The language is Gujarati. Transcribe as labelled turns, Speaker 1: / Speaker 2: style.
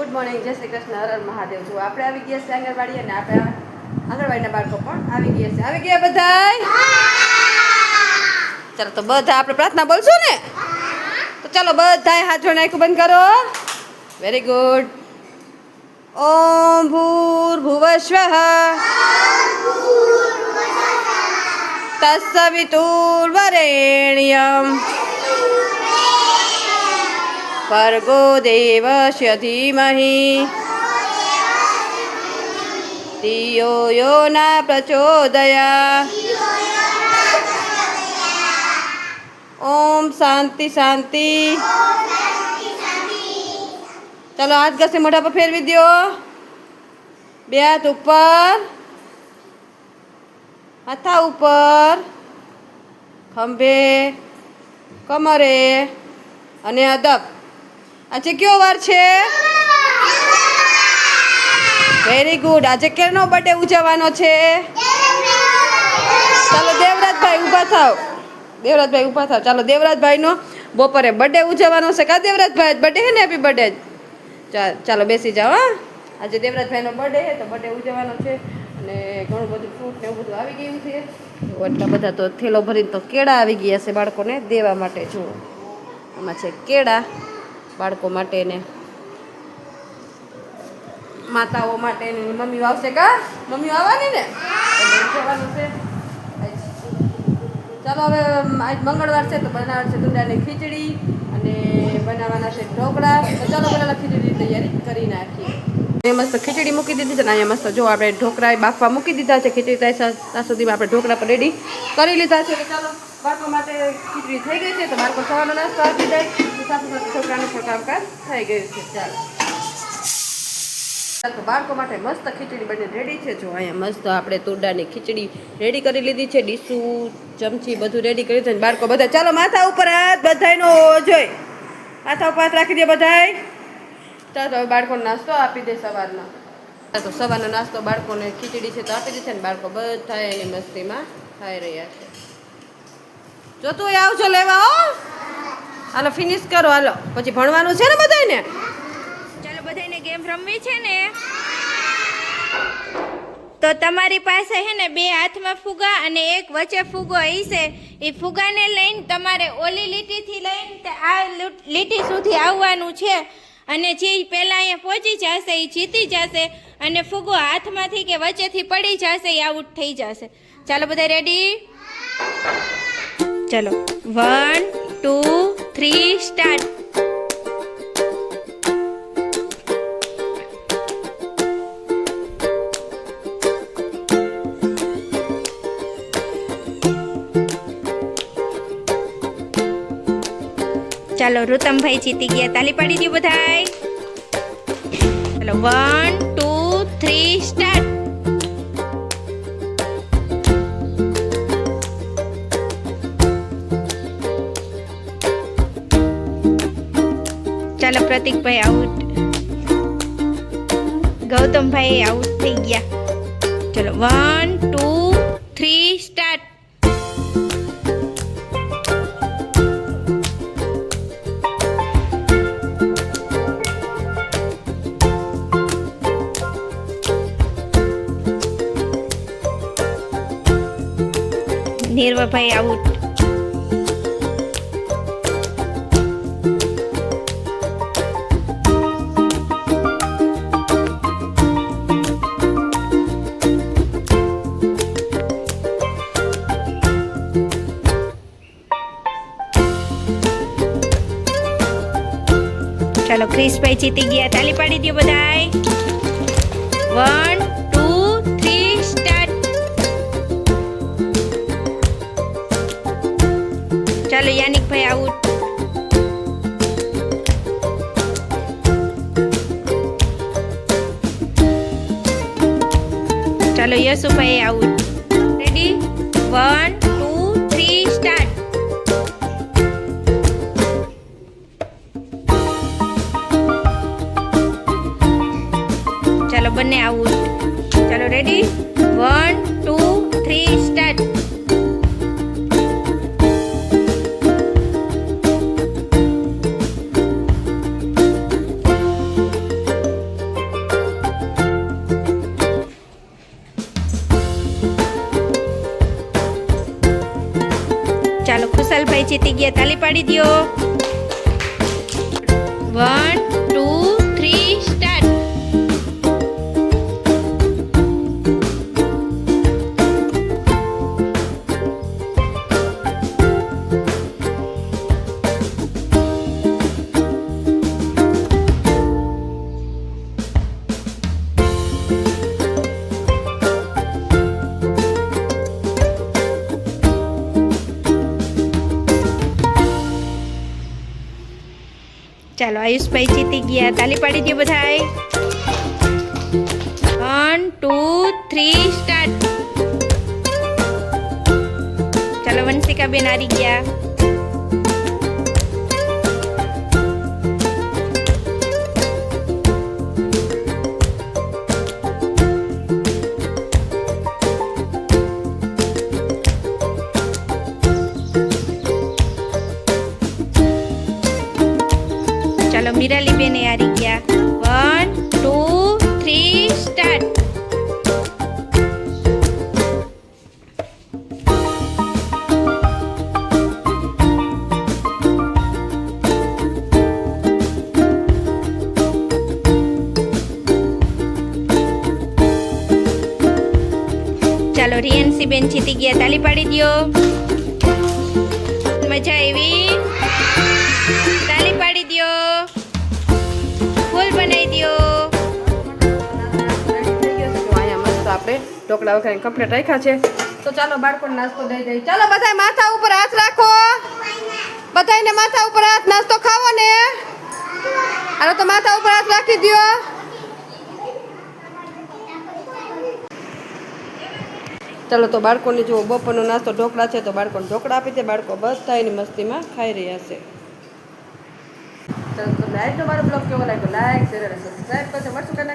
Speaker 1: ગુડ મોર્નિંગ, જય શ્રી કૃષ્ણ, હર હર મહાદેવ. જો આપણે આવી ગયા છે આંગણવાડી અને આપણે આંગણવાડીના બાળકો પણ આવી ગયા છે. આવી ગયા બધાય? ચાલો તો બધા આપણે પ્રાર્થના બોલશું ને? તો ચાલો બધાય હાથ જોડીને આંખો બંધ કરો. Very good. ઓમ ભૂર્ભુવસ્વઃ તત્સવિતુર્વરેણ્યમ ભર્ગો દેવસ્ય ધીમહિ ધિયો યો ન પ્રચોદયાત્. ઓમ શાંતિ શાંતિ. ચાલો હાથ ઘસે મોઢા પર ફેરવી દો. બે હાથ ઉપર, માથા ઉપર, ખંભે, કમરે અને અદબ. આજે કયો વાર છે? Very good. આજે કેનો બર્થડે ઉજવવાનો છે? ચાલો દેવરાજભાઈ ઊભા થાવ. દેવરાજભાઈ ઊભા થાવ. ચાલો દેવરાજભાઈનો બપોરે બર્થડે ઉજવવાનો છે. કા દેવરાજભાઈ બર્થડે છે ને? Happy birthday. ચાલો બેસી જાઓ. હા, આજે દેવરાજભાઈનો બર્થડે છે તો બર્થડે ઉજવવાનો છે અને ઘણું બધું ફ્રૂટ ને એવું બધું આવી ગયું છે. એટલા બધા તો થેલો ભરીને તો કેળા આવી ગયા છે બાળકોને દેવા માટે. જુઓ આમાં છે કેળા બાળકો માટે ને માતાઓ માટે ને મમ્મીઓ આવશે. કા મમ્મીઓ આવવાની ને જવાનું છે. ચાલો હવે આજ મંગળવાર છે તો બનાવવાનું છે દૂધાની ખીચડી અને બનાવવાના છે ઢોકળા. તો ચાલો પહેલાં ખીચડીની તૈયારી કરી નાખીએ. મસ્ત ખીચડી મૂકી દીધી છે ને અહીંયા મસ્ત જો આપણે ઢોકળા બાફવા મૂકી દીધા છે. ખીચડી ત્યાં સુધીમાં આપણે ઢોકળા પર રેડી કરી લીધા છે. ચાલો બાળકો માટે ખીચડી થઈ ગઈ છે તો બાળકો સવારનો નાસ્તો આપી જાય સાથે સાથે છોકરાનું પણ કામકાજ થઈ ગયું છે. ચાલો તો બાળકો માટે મસ્ત ખીચડી બની રેડી છે. જો અહીંયા મસ્ત આપણે તુરડાની ખીચડી રેડી કરી લીધી છે. ડીસું ચમચી બધું રેડી કરી છે. બાળકો બધા ચાલો માથા ઉપર હાથ બધાયનો જોઈ માથા ઉપર હાથ રાખી દે બધાય. ચાલો હવે બાળકોને નાસ્તો આપી દે સવારનો. તો સવારનો નાસ્તો બાળકોને ખીચડી છે તો આપી દે છે ને બાળકો બધા એની મસ્તીમાં ખાઈ રહ્યા છે. જો તું આવજો લેવા. હો હાલો ફિનિશ કરો. હાલો પછી ભણવાનું છે ને બધાને.
Speaker 2: ચાલો બધાને ગેમ રમવી છે ને તો તમારી પાસે હે ને બે હાથમાં ફુગા અને એક વચ્ચે ફુગો હશે. એ ફુગાને લઈને તમારે ઓલી લીટીથી લઈને આ લીટી સુધી આવવાનું છે અને જે પહેલાં અહીંયા પહોંચી જશે એ જીતી જશે અને ફુગો હાથમાંથી કે વચ્ચેથી પડી જશે એ આઉટ થઈ જશે. ચાલો બધા રેડી? ચલો 1 2 3 સ્ટાર્ટ. ચાલો રુતમભાઈ જીતી ગયા. તાલી પાડી દો બધાય. ચાલો 1 2 3 સ્ટાર્ટ. ચાલો પ્રતિકભાઈ આઉટ. ગૌતમભાઈ આઉટ થઈ ગયા. ચલો 1 2 3 સ્ટાર્ટ. નિર્વાભાઈ આઉટ. ચાલો ક્રિશભાઈ જીતી ગયા. તાલી પાડી દો બધાય. 1 2 3 સ્ટાર્ટ. ચાલો યાનિકભાઈ આઉટ. ચાલો યશુભાઈ આઉટ. રેડી? 1 2 3 સ્ટાર્ટ. ચાલો બંને આઉટ. ચાલો રેડી? 1 2 3 સ્ટાર્ટ. જીતી ગયા, તાલી પાડી દ્યો. 1 2 3 સ્ટાર્ટ. ચાલો આયુષભાઈ જીતી ગયા, તાલી પાડી દો બધાય. 1 2 3 સ્ટાર્ટ. ચાલો વંશિકાબેન હારી ગયા. ચાલો મીરાલી બેને હારી ગયા. 1 2 3 સ્ટાર્ટ. ચાલો રિયન્સી બેન જીતી ગયા, તાલી પાડી દ્યો. મજા આવી, તાલી પાડી દ્યો. ફૂલ બનાવી દ્યો.
Speaker 1: અહીંયા મસ્ત આપણે ઢોકળા વખત કમ્પ્લીટ રાખ્યા છે. તો ચાલો બાળકોને નાસ્તો દઈ દઈએ. ચાલો બધાય માથા ઉપર હાથ રાખો. બધાયને માથા ઉપર હાથ, નાસ્તો ખાવો ને. હાલો તો માથા ઉપર હાથ રાખી દ્યો. ચાલો તો બાળકોને જો બપોરનો નાસ્તો ઢોકળા છે તો બાળકોને ઢોકળા આપી દે. બાળકો બધા એની મસ્તીમાં ખાઈ રહ્યા છે. ચાલો તો લાઈક મારો બ્લોગ કેવો લાગ્યો, લાઈક શેર અને સબસ્ક્રાઈબ કરજો. મળશું કાલે.